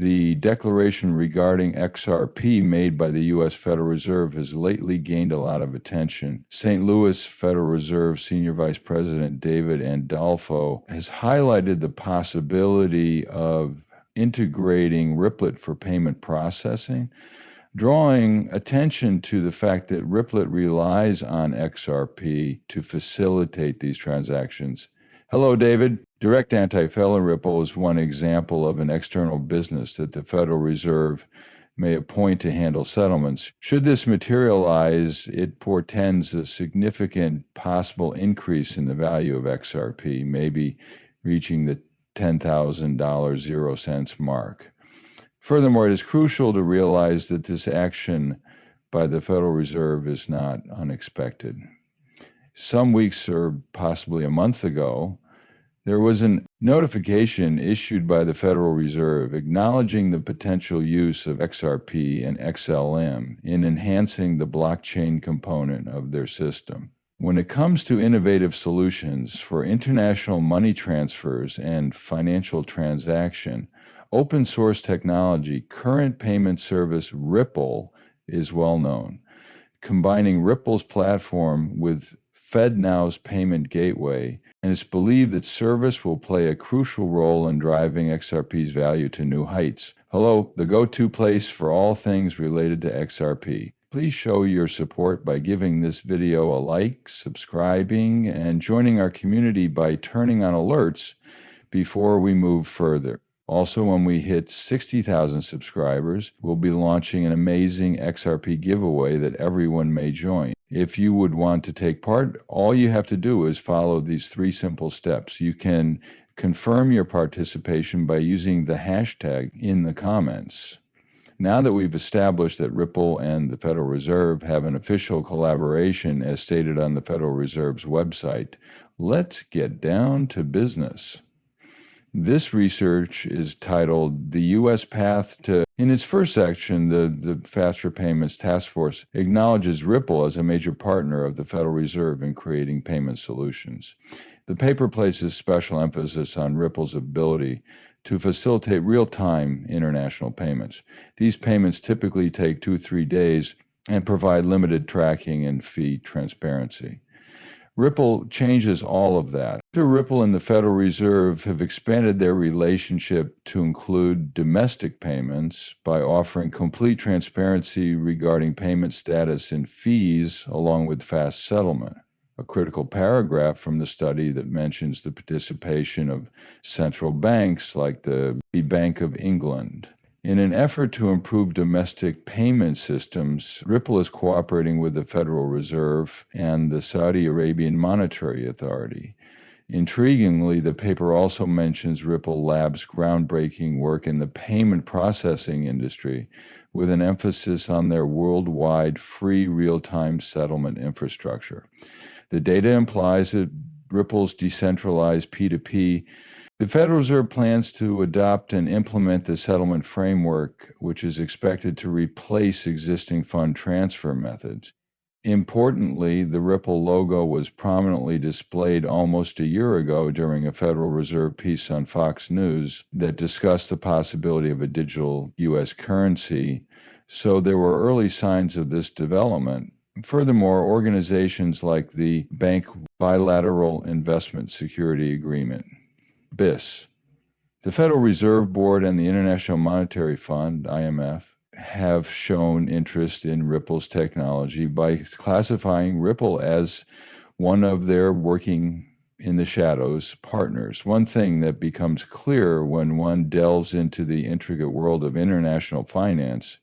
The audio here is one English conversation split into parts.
The declaration regarding XRP made by the U.S. Federal Reserve has lately gained a lot of attention. St. Louis Federal Reserve Senior Vice President David Andalfo has highlighted the possibility of integrating Ripplet for payment processing, drawing attention to the fact that Ripplet relies on XRP to facilitate these transactions. Hello, David. Direct antifoly Ripple is one example of an external business that the Federal Reserve may appoint to handle settlements. Should this materialize, it portends a significant possible increase in the value of XRP, maybe reaching the $10,000 mark. Furthermore, it is crucial to realize that this action by the Federal Reserve is not unexpected. Some weeks or possibly a month ago, there was a notification issued by the Federal Reserve acknowledging the potential use of XRP and XLM in enhancing the blockchain component of their system. When it comes to innovative solutions for international money transfers and financial transaction, open source technology, current payment service Ripple is well known. Combining Ripple's platform with FedNow's payment gateway, and it's believed that service will play a crucial role in driving XRP's value to new heights. Hello, the go-to place for all things related to XRP. Please show your support by giving this video a like, subscribing, and joining our community by turning on alerts before we move further. Also, when we hit 60,000 subscribers, we'll be launching an amazing XRP giveaway that everyone may join. If you would want to take part, all you have to do is follow these 3 simple steps. You can confirm your participation by using the hashtag in the comments. Now that we've established that Ripple and the Federal Reserve have an official collaboration as stated on the Federal Reserve's website, let's get down to business. This research is titled The U.S. Path to... In its first section, the Faster Payments Task Force acknowledges Ripple as a major partner of the Federal Reserve in creating payment solutions. The paper places special emphasis on Ripple's ability to facilitate real-time international payments. These payments typically take 2-3 days and provide limited tracking and fee transparency. Ripple changes all of that. Ripple and the Federal Reserve have expanded their relationship to include domestic payments by offering complete transparency regarding payment status and fees, along with fast settlement. A critical paragraph from the study that mentions the participation of central banks like the Bank of England. In an effort to improve domestic payment systems, Ripple is cooperating with the Federal Reserve and the Saudi Arabian Monetary Authority. Intriguingly, the paper also mentions Ripple Labs' groundbreaking work in the payment processing industry, with an emphasis on their worldwide free real-time settlement infrastructure. The data implies that Ripple's decentralized P2P. The Federal Reserve plans to adopt and implement the settlement framework, which is expected to replace existing fund transfer methods. Importantly, the Ripple logo was prominently displayed almost a year ago during a Federal Reserve piece on Fox News that discussed the possibility of a digital U.S. currency, so there were early signs of this development. Furthermore, organizations like the Bank Bilateral Investment Security Agreement, BIS, the Federal Reserve Board, and the International Monetary Fund, IMF, have shown interest in Ripple's technology by classifying Ripple as one of their working in the shadows partners. One thing that becomes clear when one delves into the intricate world of international finance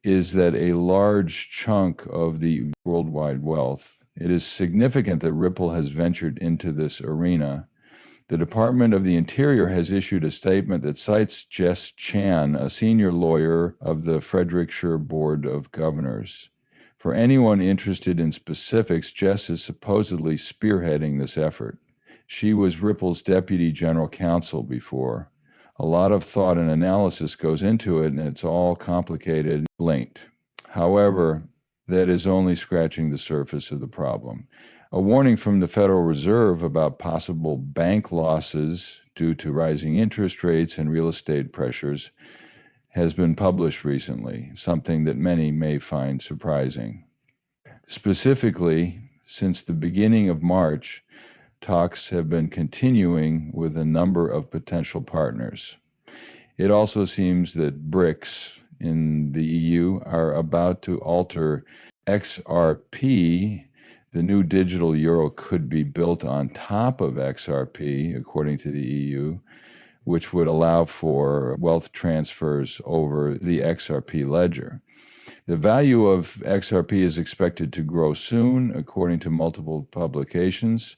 is that a large chunk of the worldwide wealth, it is significant that Ripple has ventured into this arena. The Department of the Interior has issued a statement that cites Jess Chan, a senior lawyer of the Frederickshire Board of Governors. For anyone interested in specifics, Jess is supposedly spearheading this effort. She was Ripple's deputy general counsel before. A lot of thought and analysis goes into it, and it's all complicated, linked. However, that is only scratching the surface of the problem. A warning from the Federal Reserve about possible bank losses due to rising interest rates and real estate pressures has been published recently, something that many may find surprising. Specifically, since the beginning of March, talks have been continuing with a number of potential partners. It also seems that BRICS in the EU are about to alter XRP. The new digital euro could be built on top of XRP, according to the EU, which would allow for wealth transfers over the XRP ledger. The value of XRP is expected to grow soon, according to multiple publications.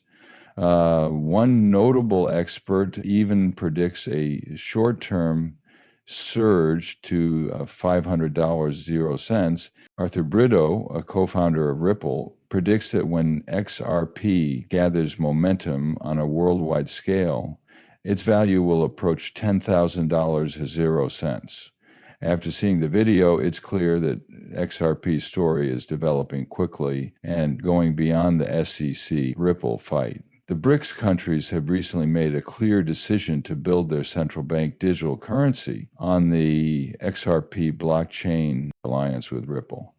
One notable expert even predicts a short-term surge to $500.00. Arthur Brito, a co-founder of Ripple, predicts that when XRP gathers momentum on a worldwide scale, its value will approach $10,000.00. After seeing the video, it's clear that XRP's story is developing quickly and going beyond the SEC Ripple fight. The BRICS countries have recently made a clear decision to build their central bank digital currency on the XRP blockchain alliance with Ripple.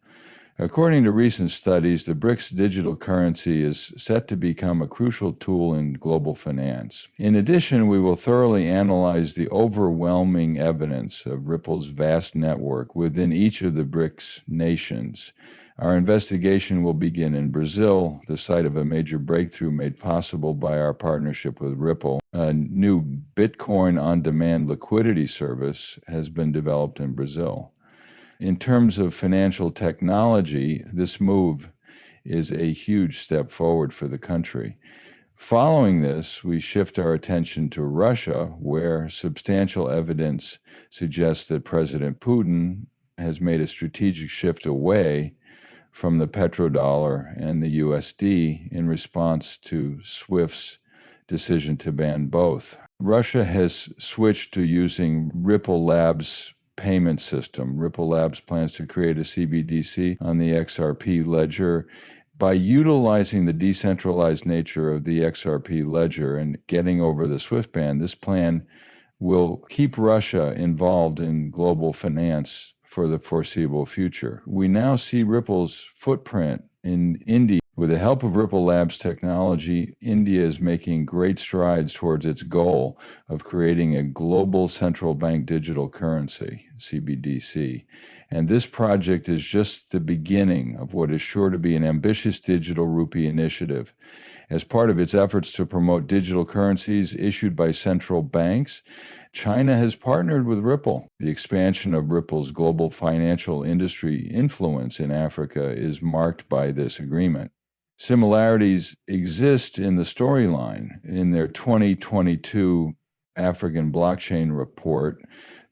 According to recent studies, the BRICS digital currency is set to become a crucial tool in global finance. In addition, we will thoroughly analyze the overwhelming evidence of Ripple's vast network within each of the BRICS nations. Our investigation will begin in Brazil, the site of a major breakthrough made possible by our partnership with Ripple. A new Bitcoin on-demand liquidity service has been developed in Brazil. In terms of financial technology, this move is a huge step forward for the country. Following this, we shift our attention to Russia, where substantial evidence suggests that President Putin has made a strategic shift away from the petrodollar and the USD in response to SWIFT's decision to ban both. Russia has switched to using Ripple Labs' payment system. Ripple Labs plans to create a CBDC on the XRP ledger. By utilizing the decentralized nature of the XRP ledger and getting over the SWIFT ban, this plan will keep Russia involved in global finance for the foreseeable future. We now see Ripple's footprint in India. With the help of Ripple Labs technology, India is making great strides towards its goal of creating a global central bank digital currency, CBDC. And this project is just the beginning of what is sure to be an ambitious digital rupee initiative. As part of its efforts to promote digital currencies issued by central banks, China has partnered with Ripple. The expansion of Ripple's global financial industry influence in Africa is marked by this agreement. Similarities exist in the storyline. In their 2022 African blockchain report,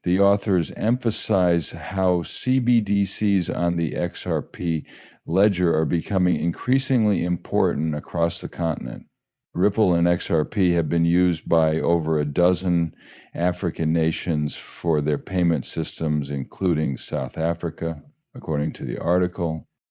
the authors emphasize how CBDCs on the XRP ledger are becoming increasingly important across the continent. Ripple and XRP have been used by over a dozen African nations for their payment systems, including South Africa, according to the article.